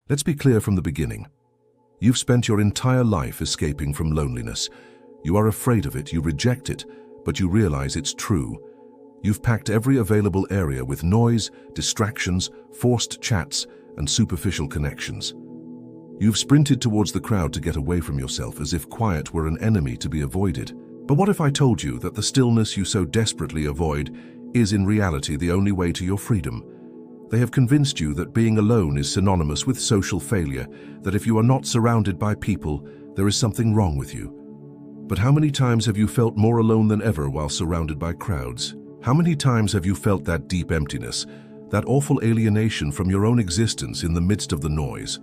Let's be clear from the beginning. You've spent your entire life escaping from loneliness. You are afraid of it, you reject it, but you realize it's true. You've packed every available area with noise, distractions, forced chats, and superficial connections. You've sprinted towards the crowd to get away from yourself as if quiet were an enemy to be avoided. But what if I told you that the stillness you so desperately avoid is in reality the only way to your freedom? They have convinced you that being alone is synonymous with social failure, that if you are not surrounded by people, there is something wrong with you. But how many times have you felt more alone than ever while surrounded by crowds? How many times have you felt that deep emptiness, that awful alienation from your own existence in the midst of the noise?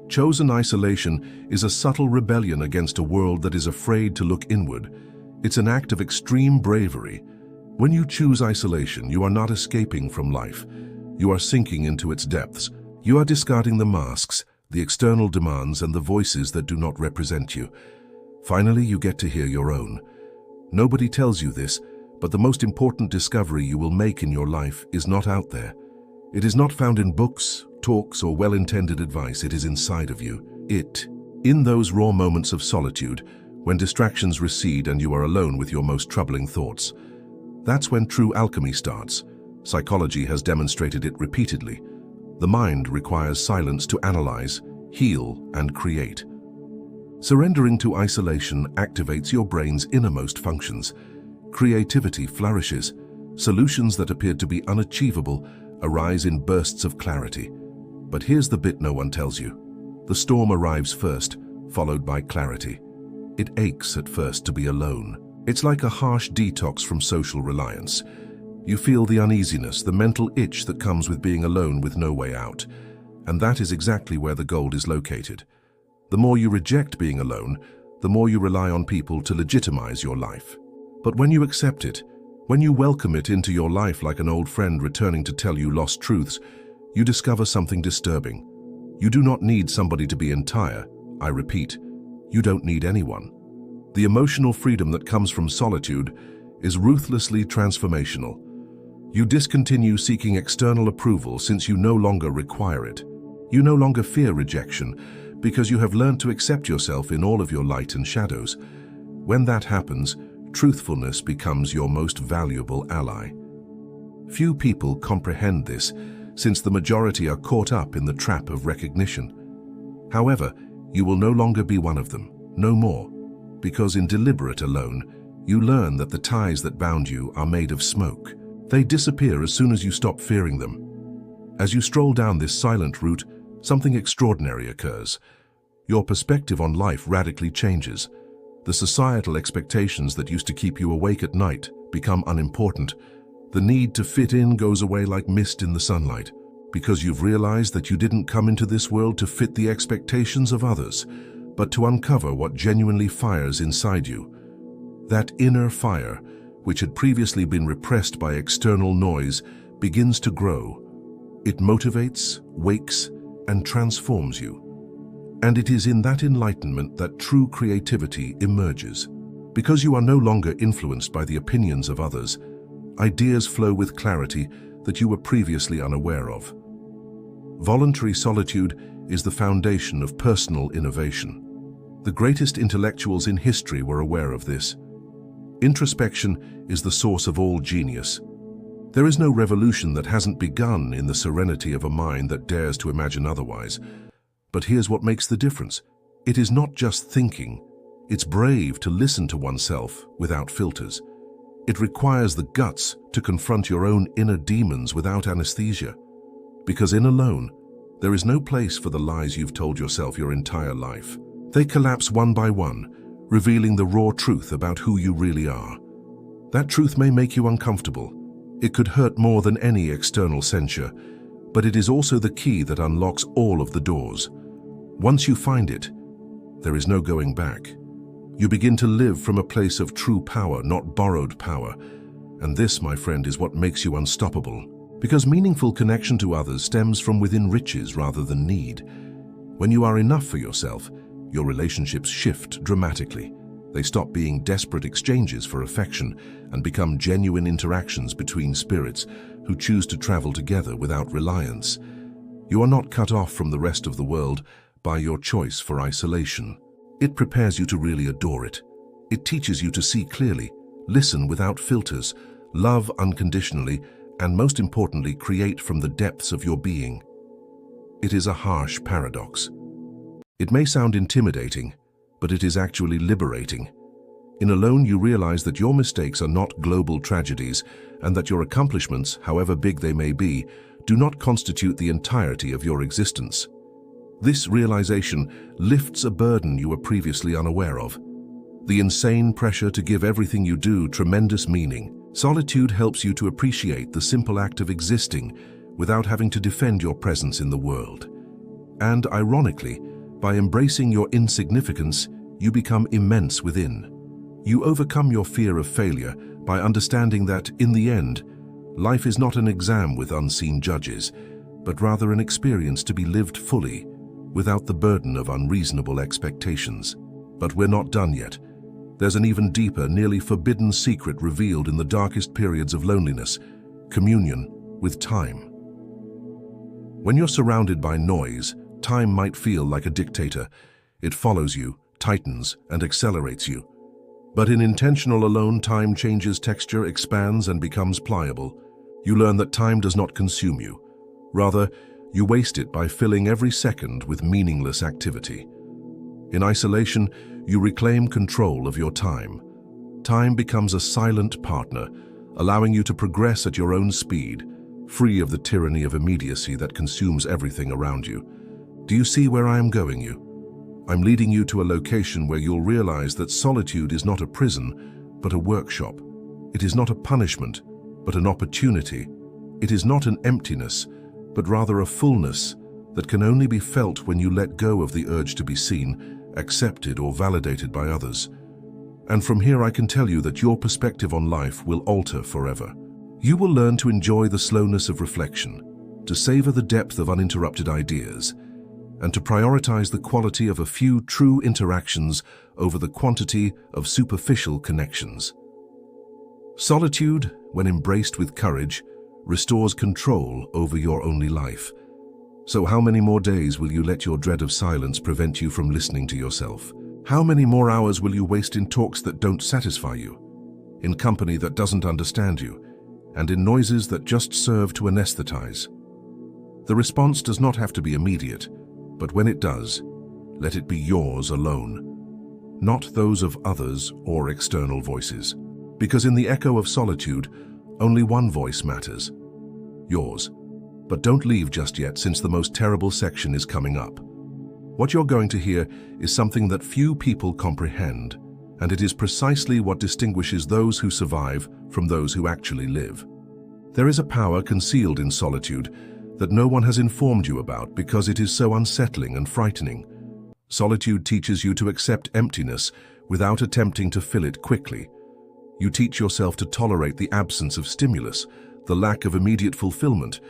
Chosen isolation is a subtle rebellion against a world that is afraid to look inward. It's an act of extreme bravery. When you choose isolation, you are not escaping from life. You are sinking into its depths. You are discarding the masks, the external demands, and the voices that do not represent you. Finally, you get to hear your own. Nobody tells you this, but the most important discovery you will make in your life is not out there. It is not found in books, talks, or well-intended advice. It is inside of you. In those raw moments of solitude, when distractions recede and you are alone with your most troubling thoughts. That's when true alchemy starts. Psychology has demonstrated it repeatedly. The mind requires silence to analyze, heal, and create. Surrendering to isolation activates your brain's innermost functions. Creativity flourishes. Solutions that appeared to be unachievable arise in bursts of clarity. But here's the bit no one tells you. The storm arrives first, followed by clarity. It aches at first to be alone. It's like a harsh detox from social reliance. You feel the uneasiness, the mental itch that comes with being alone with no way out. And that is exactly where the gold is located. The more you reject being alone, the more you rely on people to legitimize your life. But when you accept it, when you welcome it into your life like an old friend returning to tell you lost truths, you discover something disturbing. You do not need somebody to be entire. I repeat, you don't need anyone. The emotional freedom that comes from solitude is ruthlessly transformational. You discontinue seeking external approval since you no longer require it. You no longer fear rejection because you have learned to accept yourself in all of your light and shadows. When that happens, truthfulness becomes your most valuable ally. Few people comprehend this, since the majority are caught up in the trap of recognition. However, you will no longer be one of them, no more, because in deliberate alone, you learn that the ties that bound you are made of smoke. They disappear as soon as you stop fearing them. As you stroll down this silent route, something extraordinary occurs. Your perspective on life radically changes. The societal expectations that used to keep you awake at night become unimportant. The need to fit in goes away like mist in the sunlight, because you've realized that you didn't come into this world to fit the expectations of others, but to uncover what genuinely fires inside you. That inner fire, which had previously been repressed by external noise, begins to grow. It motivates, wakes, and transforms you. And it is in that enlightenment that true creativity emerges. Because you are no longer influenced by the opinions of others, ideas flow with clarity that you were previously unaware of. Voluntary solitude is the foundation of personal innovation. The greatest intellectuals in history were aware of this. Introspection is the source of all genius. There is no revolution that hasn't begun in the serenity of a mind that dares to imagine otherwise. But here's what makes the difference. It is not just thinking. It's brave to listen to oneself without filters. It requires the guts to confront your own inner demons without anesthesia. Because in alone, there is no place for the lies you've told yourself your entire life. They collapse one by one, revealing the raw truth about who you really are. That truth may make you uncomfortable. It could hurt more than any external censure, but it is also the key that unlocks all of the doors. Once you find it, there is no going back. You begin to live from a place of true power, not borrowed power. And this, my friend, is what makes you unstoppable. Because meaningful connection to others stems from within riches rather than need. When you are enough for yourself, your relationships shift dramatically. They stop being desperate exchanges for affection and become genuine interactions between spirits who choose to travel together without reliance. You are not cut off from the rest of the world by your choice for isolation. It prepares you to really adore it. It teaches you to see clearly, listen without filters, love unconditionally, and most importantly, create from the depths of your being. It is a harsh paradox. It may sound intimidating, but it is actually liberating. In alone, you realize that your mistakes are not global tragedies, and that your accomplishments, however big they may be, do not constitute the entirety of your existence. This realization lifts a burden you were previously unaware of. The insane pressure to give everything you do tremendous meaning. Solitude helps you to appreciate the simple act of existing without having to defend your presence in the world. And ironically, by embracing your insignificance, you become immense within. You overcome your fear of failure by understanding that, in the end, life is not an exam with unseen judges, but rather an experience to be lived fully, without the burden of unreasonable expectations. But we're not done yet. There's an even deeper, nearly forbidden secret revealed in the darkest periods of loneliness: communion with time. When you're surrounded by noise, time might feel like a dictator. It follows you, tightens, and accelerates you. But in intentional alone, time changes texture, expands, and becomes pliable. You learn that time does not consume you. Rather, you waste it by filling every second with meaningless activity. In isolation, you reclaim control of your time. Time becomes a silent partner, allowing you to progress at your own speed, free of the tyranny of immediacy that consumes everything around you. Do you see where I am going you? I'm leading you to a location where you'll realize that solitude is not a prison, but a workshop. It is not a punishment, but an opportunity. It is not an emptiness, but rather a fullness that can only be felt when you let go of the urge to be seen, accepted, or validated by others. And from here I can tell you that your perspective on life will alter forever. You will learn to enjoy the slowness of reflection, to savor the depth of uninterrupted ideas, and to prioritize the quality of a few true interactions over the quantity of superficial connections. Solitude, when embraced with courage, restores control over your only life. So how many more days will you let your dread of silence prevent you from listening to yourself? How many more hours will you waste in talks that don't satisfy you, in company that doesn't understand you, and in noises that just serve to anesthetize? The response does not have to be immediate, but when it does, let it be yours alone, not those of others or external voices. Because in the echo of solitude, only one voice matters: yours. But don't leave just yet, since the most terrible section is coming up. What you're going to hear is something that few people comprehend, and it is precisely what distinguishes those who survive from those who actually live. There is a power concealed in solitude that no one has informed you about because it is so unsettling and frightening. Solitude teaches you to accept emptiness without attempting to fill it quickly. You teach yourself to tolerate the absence of stimulus, the lack of immediate fulfillment,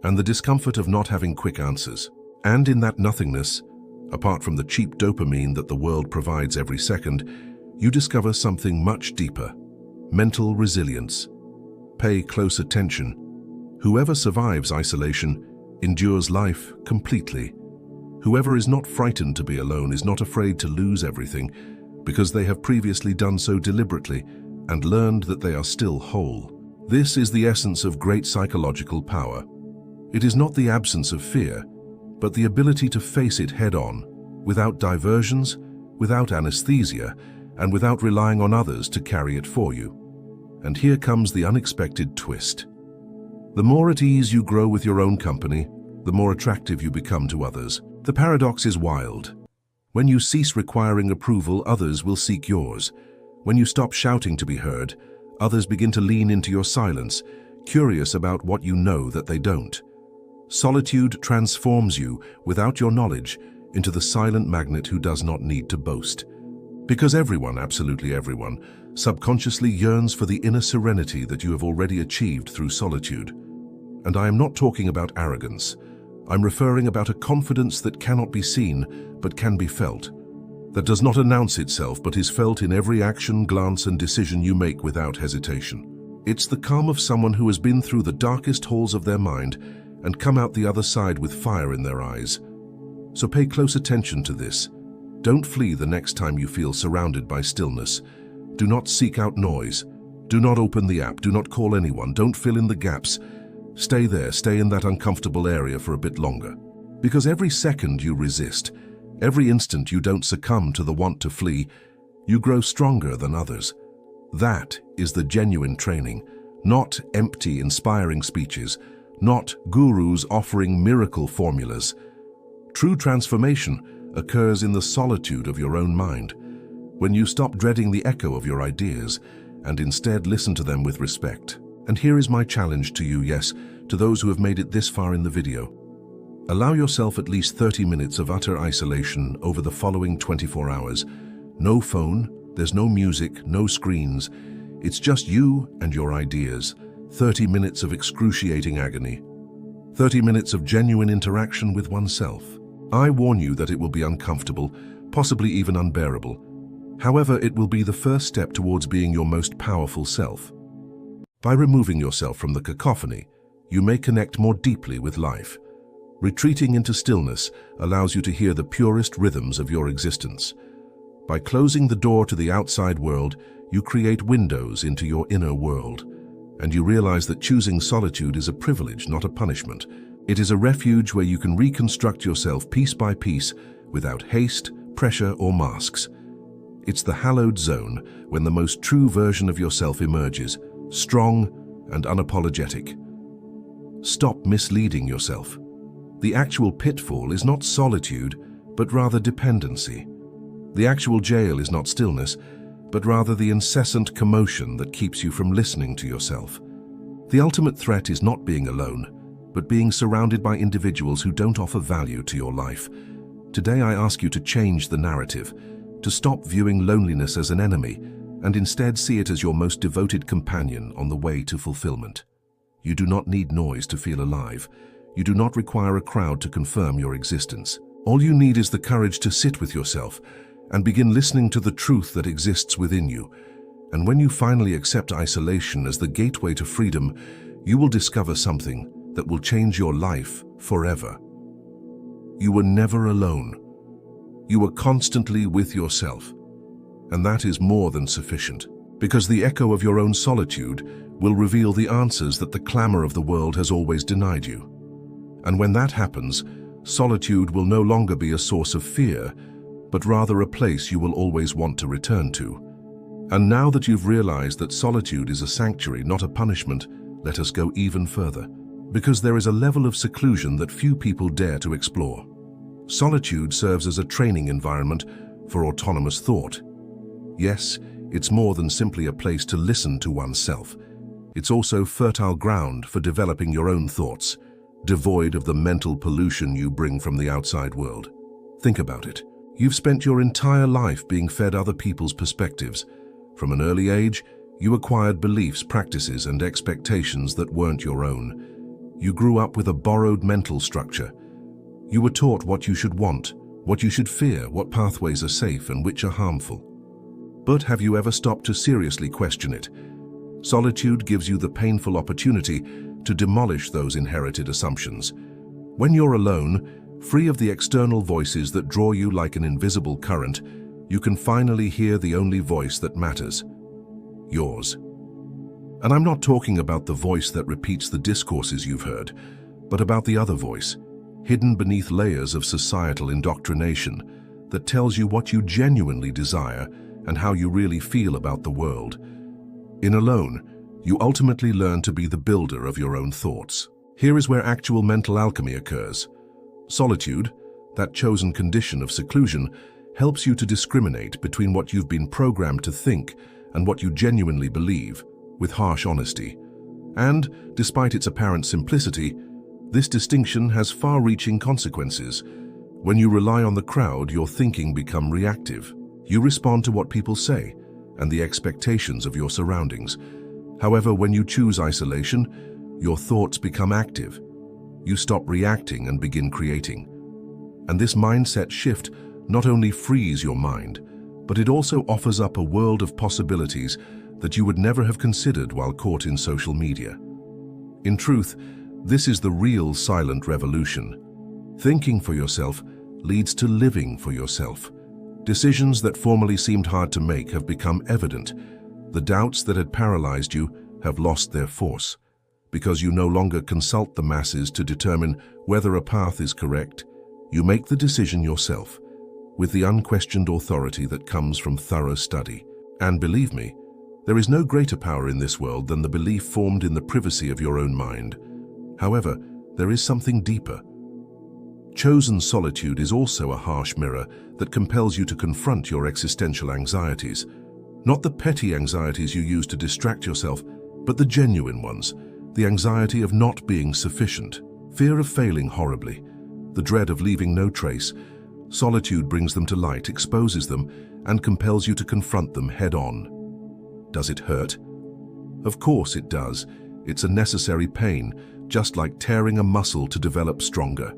and the discomfort of not having quick answers. And in that nothingness, apart from the cheap dopamine that the world provides every second, you discover something much deeper: mental resilience. Pay close attention. Whoever survives isolation endures life completely. Whoever is not frightened to be alone is not afraid to lose everything, because they have previously done so deliberately and learned that they are still whole. This is the essence of great psychological power. It is not the absence of fear, but the ability to face it head-on, without diversions, without anesthesia, and without relying on others to carry it for you. And here comes the unexpected twist. The more at ease you grow with your own company, the more attractive you become to others. The paradox is wild. When you cease requiring approval, others will seek yours. When you stop shouting to be heard, others begin to lean into your silence, curious about what you know that they don't. Solitude transforms you, without your knowledge, into the silent magnet who does not need to boast. Because everyone, absolutely everyone, subconsciously yearns for the inner serenity that you have already achieved through solitude. And I am not talking about arrogance. I'm referring about a confidence that cannot be seen, but can be felt. That does not announce itself, but is felt in every action, glance, and decision you make without hesitation. It's the calm of someone who has been through the darkest halls of their mind and come out the other side with fire in their eyes. So pay close attention to this. Don't flee the next time you feel surrounded by stillness. Do not seek out noise. Do not open the app. Do not call anyone. Don't fill in the gaps. Stay there. Stay in that uncomfortable area for a bit longer. Because every second you resist, every instant you don't succumb to the want to flee, you grow stronger than others. That is the genuine training, not empty, inspiring speeches, not gurus offering miracle formulas. True transformation occurs in the solitude of your own mind, when you stop dreading the echo of your ideas and instead listen to them with respect. And here is my challenge to you, yes, to those who have made it this far in the video. Allow yourself at least 30 minutes of utter isolation over the following 24 hours. No phone, there's no music, no screens. It's just you and your ideas. 30 minutes of excruciating agony. 30 minutes of genuine interaction with oneself. I warn you that it will be uncomfortable, possibly even unbearable. However, it will be the first step towards being your most powerful self. By removing yourself from the cacophony, you may connect more deeply with life. Retreating into stillness allows you to hear the purest rhythms of your existence. By closing the door to the outside world, you create windows into your inner world. And you realize that choosing solitude is a privilege, not a punishment. It is a refuge where you can reconstruct yourself piece by piece without haste, pressure, or masks. It's the hallowed zone when the most true version of yourself emerges, strong and unapologetic. Stop misleading yourself. The actual pitfall is not solitude, but rather dependency. The actual jail is not stillness, but rather the incessant commotion that keeps you from listening to yourself. The ultimate threat is not being alone, but being surrounded by individuals who don't offer value to your life. Today I ask you to change the narrative, to stop viewing loneliness as an enemy, and instead see it as your most devoted companion on the way to fulfillment. You do not need noise to feel alive. You do not require a crowd to confirm your existence. All you need is the courage to sit with yourself and begin listening to the truth that exists within you. And when you finally accept isolation as the gateway to freedom, you will discover something that will change your life forever. You were never alone. You were constantly with yourself. And that is more than sufficient, because the echo of your own solitude will reveal the answers that the clamor of the world has always denied you. And when that happens, solitude will no longer be a source of fear, but rather a place you will always want to return to. And now that you've realized that solitude is a sanctuary, not a punishment, let us go even further, because there is a level of seclusion that few people dare to explore. Solitude serves as a training environment for autonomous thought. Yes, it's more than simply a place to listen to oneself. It's also fertile ground for developing your own thoughts, devoid of the mental pollution you bring from the outside world. Think about it. You've spent your entire life being fed other people's perspectives. From an early age, you acquired beliefs, practices, and expectations that weren't your own. You grew up with a borrowed mental structure. You were taught what you should want, what you should fear, what pathways are safe and which are harmful. But have you ever stopped to seriously question it? Solitude gives you the painful opportunity to demolish those inherited assumptions. When you're alone, free of the external voices that draw you like an invisible current, you can finally hear the only voice that matters, yours. And I'm not talking about the voice that repeats the discourses you've heard, but about the other voice, hidden beneath layers of societal indoctrination, that tells you what you genuinely desire and how you really feel about the world. In Alone, you ultimately learn to be the builder of your own thoughts. Here is where actual mental alchemy occurs. Solitude, that chosen condition of seclusion, helps you to discriminate between what you've been programmed to think and what you genuinely believe, with harsh honesty. And, despite its apparent simplicity, this distinction has far-reaching consequences. When you rely on the crowd, your thinking becomes reactive. You respond to what people say and the expectations of your surroundings. However, when you choose isolation, your thoughts become active. You stop reacting and begin creating. And this mindset shift not only frees your mind, but it also offers up a world of possibilities that you would never have considered while caught in social media. In truth, This is the real silent revolution. Thinking for yourself leads to living for yourself. Decisions that formerly seemed hard to make have become evident. The doubts that had paralyzed you have lost their force, because you no longer consult the masses to determine whether a path is correct. You make the decision yourself, with the unquestioned authority that comes from thorough study. And believe me, there is no greater power in this world than the belief formed in the privacy of your own mind. However, there is something deeper. Chosen solitude is also a harsh mirror that compels you to confront your existential anxieties. Not the petty anxieties you use to distract yourself, but the genuine ones. The anxiety of not being sufficient, fear of failing horribly, the dread of leaving no trace. Solitude brings them to light, exposes them, and compels you to confront them head-on. Does it hurt? Of course it does. It's a necessary pain, just like tearing a muscle to develop stronger.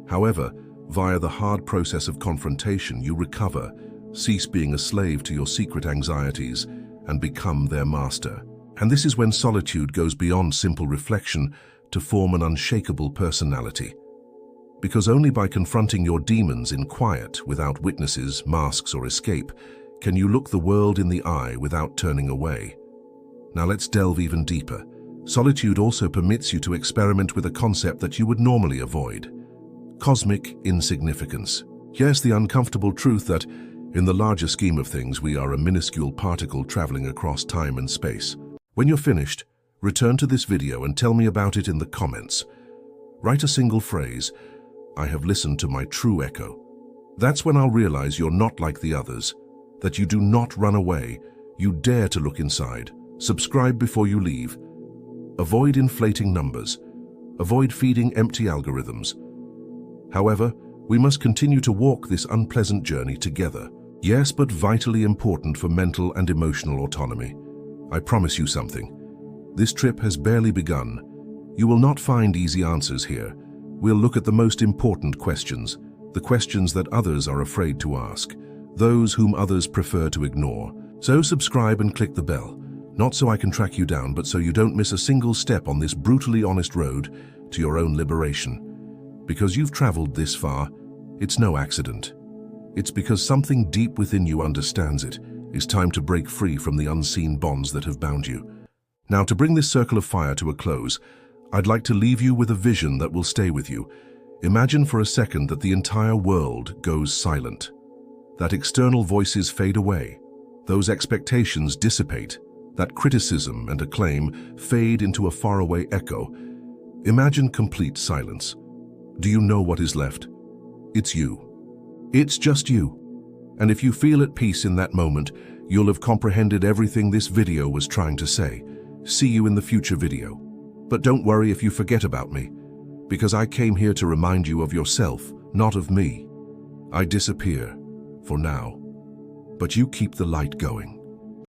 However, via the hard process of confrontation, you recover, cease being a slave to your secret anxieties, and become their master. And this is when solitude goes beyond simple reflection to form an unshakable personality. Because only by confronting your demons in quiet, without witnesses, masks, or escape, can you look the world in the eye without turning away. Now let's delve even deeper. Solitude also permits you to experiment with a concept that you would normally avoid: cosmic insignificance. Yes, the uncomfortable truth that, in the larger scheme of things, we are a minuscule particle traveling across time and space. When you're finished, return to this video and tell me about it in the comments. Write a single phrase: "I have listened to my true echo." That's when I'll realize you're not like the others, that you do not run away, you dare to look inside. Subscribe before you leave. Avoid inflating numbers. Avoid feeding empty algorithms. However, we must continue to walk this unpleasant journey together. Yes, but vitally important for mental and emotional autonomy. I promise you something. This trip has barely begun. You will not find easy answers here. We'll look at the most important questions, the questions that others are afraid to ask, those whom others prefer to ignore. So subscribe and click the bell, not so I can track you down, but so you don't miss a single step on this brutally honest road to your own liberation. Because you've traveled this far, it's no accident. It's because something deep within you understands it. It's time to break free from the unseen bonds that have bound you. Now, to bring this circle of fire to a close, I'd like to leave you with a vision that will stay with you. Imagine for a second that the entire world goes silent, that external voices fade away, those expectations dissipate, that criticism and acclaim fade into a faraway echo. Imagine complete silence. Do you know what is left? It's you. It's just you. And if you feel at peace in that moment, you'll have comprehended everything this video was trying to say. See you in the future video. But don't worry if you forget about me, because I came here to remind you of yourself, not of me. I disappear, for now, but you keep the light going.